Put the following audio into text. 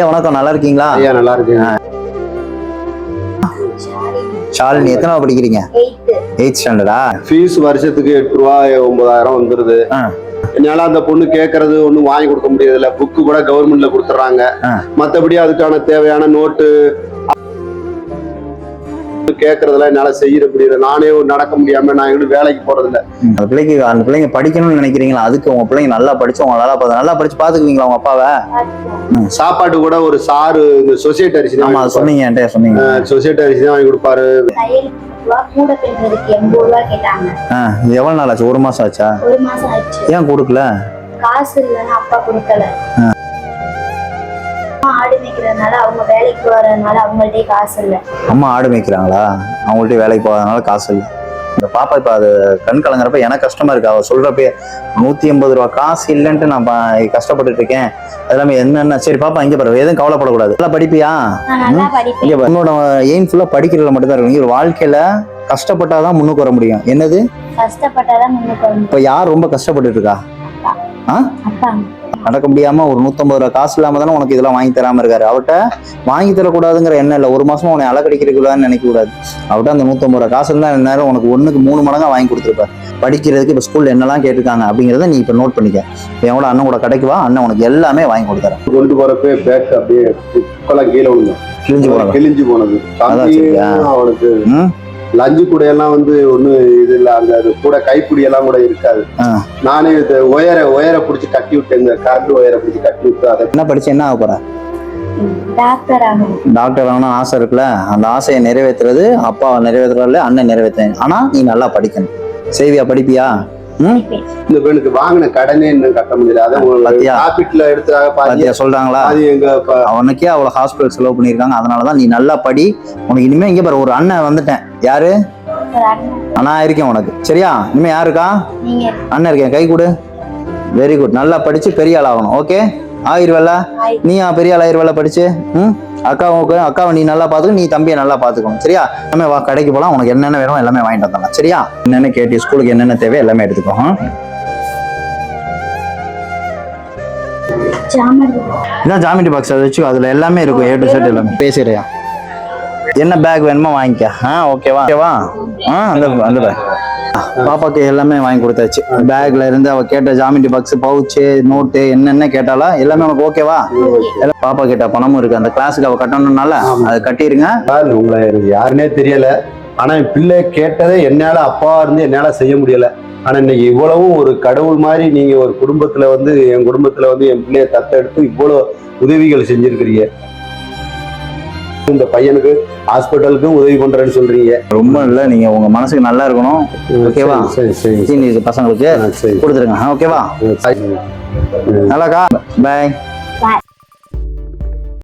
வணக்கம், நல்லா இருக்கீங்களா? ஐயா நல்லா இருக்கேன். ஷாலினி எத்தனை படிக்கிறீங்க? 8th ஸ்டாண்டர்டா? ஃபீஸ் வருஷத்துக்கு 8 ரூபா 9,000 வந்துருது. என்னால அந்த பொண்ணு கேட்கறது ஒன்றும் வாங்கி கொடுக்க முடியதில்ல. புக்கு கூட கவர்மெண்ட்ல கொடுத்துட்றாங்க. மற்றபடி அதுக்கான தேவையான நோட்டு கேட்கறதுல என்னால செய்ய முடியல. நானே நடக்க முடியாம நான் எங்கேயும் வேலைக்கு போறதில்ல. அந்த பிள்ளைங்க படிக்கணும்னு நினைக்கிறீங்களா? அதுக்கு உங்க பிள்ளைங்க நல்லா படிச்சு உங்க நல்லா படிச்சு பாத்துக்குவீங்களா உங்க அப்பாவை? சாப்பாடு கூட ஒரு சாரு இந்த சொசைட்டி அரிசி தான் சொன்னீங்க. சொசைட்டி அரிசி தான் வாங்கி கொடுப்பாரு. எவ்வளவு நாள் ஆச்சு? 1 மாசம் ஆச்சா? 1 மாசம் ஆச்சு. ஏன் கொடுக்கல? காசு இல்லைன்னு அப்பா கொடுக்கல. ஆடு மேய்க்கிறதுனால அவங்க வேலைக்கு போறதுனால அவங்கள்ட்டே காசு இல்லை. அம்மா ஆடு மேய்க்கிறாங்களா? அவங்கள்ட்ட வேலைக்கு போறதுனால காசு இல்லை. இந்த பாப்பா இப்ப அது கண் கலங்குறப்ப எனக்கு கஷ்டமா இருக்கு. அவ சொல்றப்ப 180 ரூபா காசு இல்லைன்ட்டு நான் கஷ்டப்பட்டுட்டு இருக்கேன். அதெல்லாமே என்னென்ன. சரி பாப்பா, இங்க பாரு, எதுவும் கவலைப்படக்கூடாது. நல்லா படிப்பியா? உன்னோட எய்ம் ஃபுல்லா படிக்கிறதுல மட்டும் தான் இருக்கும். ஒரு வாழ்க்கையில கஷ்டப்பட்டாதான் முன்னுக்கு வர முடியும். என்னது கஷ்டப்பட்டாதான் முன்னுக்கு வர முடியும். இப்ப யார் ரொம்ப கஷ்டப்பட்டுட்டு இருக்கா? நடக்க முடியாம ஒரு 150 ரூபா காசு இல்லாம தானே உனக்கு இதெல்லாம் வாங்கி தராம இருக்காரு. அவட்ட வாங்கி தரக்கூடாதுங்கிற எண்ணம் இல்லை. 1 மாசமா உன்னை அலக்கடிக்கிறதுக்குள்ளான்னு நினைக்க கூடாது. அவட்ட அந்த 150 ரூபா காசு இருந்தா நேரம் உனக்கு 1க்கு 3 மடங்கா வாங்கி கொடுத்துருப்பாரு. படிக்கிறதுக்கு இப்ப ஸ்கூல்ல என்னெல்லாம் கேட்டிருக்காங்க அப்படிங்கிறத நீ இப்ப நோட் பண்ணிக்க. என் கூட அண்ணன் கூட கடைக்கு வா, அண்ணன் உனக்கு எல்லாமே வாங்கி கொடுத்துறேன். கொண்டு போறப்ப பேக் அப்படியே புக்கெல்லாம் கீழே விழுந்து கிழிஞ்சு போனது. அவனுக்கு லஞ்சு கூட எல்லாம் ஒண்ணு இது இல்ல. அங்க கூட கைப்பிடி எல்லாம் கூட இருக்காது. நானே ஒயரை பிடிச்சி கட்டி விட்டேன். இந்த காற்று ஒயரை பிடிச்சி கட்டி விட்டு அதை என்ன படிச்சு என்ன ஆக போற? டாக்டர் ஆகணும் ஆசை இருக்குல்ல. அந்த ஆசையை நிறைவேற்றுறது அப்பா நிறைவேற்றுறதுல அண்ணன் நிறைவேற்றேன். ஆனா நீ நல்லா படிக்கணும். செய்வியா? படிப்பியா? இந்த பெண்ணுக்கு வாங்கின கடனே இன்னும் கட்ட முடியல. அதை சொல்றாங்களா? அவனுக்கே அவ்வளவு ஹாஸ்பிட்டல் செலவு பண்ணிருக்காங்க. அதனாலதான் நீ நல்லா படி. உனக்கு இனிமே இங்க பாரு, ஒரு அண்ணன் வந்துட்டேன். யாரு? நான் இருக்கேன் உனக்கு. சரியா? இனிமே யாருக்கா? அண்ணன் இருக்கேன். கை கொடு. Very good. நல்லா படிச்சு பெரிய ஆள் ஆகணும். ஓகே? ஆயிருவல்ல? நீ பெரிய ஆள் ஆயிருவல்ல படிச்சு? அக்காவை நீ நல்லா பாத்துக்கணும். நீ தம்பியை நல்லா பாத்துக்கணும். சரியா? எல்லாமே வா, கடைக்கு போலாம். உனக்கு என்னென்ன வேணும் எல்லாமே வாங்கிட்டு வந்தலாம். சரியா? என்னென்ன கேட்டு ஸ்கூலுக்கு என்னென்ன தேவை எல்லாமே எடுத்துக்கோ. இதான் ஜாமெட்ரி பாக்ஸ். அதை வச்சு அதுல எல்லாமே இருக்கும். A to Z எல்லாமே. பேசுறியா? என்ன பேக் வேணுமோ வாங்கிக்க. ஓகேவா? அந்த பேக் பாப்பாக்கு எல்லாமே வாங்கி கொடுத்தாச்சு. பேக்ல இருந்து அவ கேட்ட ஜாமெட்ரி பாக்ஸ், பவுச்சு, நோட்டு என்னென்ன கேட்டாலா எல்லாமே உனக்கு ஓகேவா? பாப்பா கேட்ட பணமும் இருக்கு. அந்த கிளாஸுக்கு அவ கட்டணும்னால அதை கட்டிருங்க. உங்களை யாருன்னே தெரியல. ஆனா என் பிள்ளை கேட்டதை என்னால அப்பா இருந்து என்னால செய்ய முடியல. ஆனா இன்னைக்கு இவ்வளவும் ஒரு கடவுள் மாதிரி நீங்க ஒரு குடும்பத்துல என் குடும்பத்துல என் பிள்ளைய தத்தெடுத்து இவ்வளவு உதவிகள் செஞ்சிருக்கிறீங்க. இந்த பையனுக்கு ஹாஸ்பிட்டலுக்கும் உதவி பண்றேன்னு சொல்றீங்க. ரொம்ப இல்ல, நீங்க உங்க மனசுக்கு நல்லா இருக்கணும். ஓகேவா? பசங்களுக்கு கொடுத்துருங்க. ஓகேவா? நல்லாக்கா? பாய்.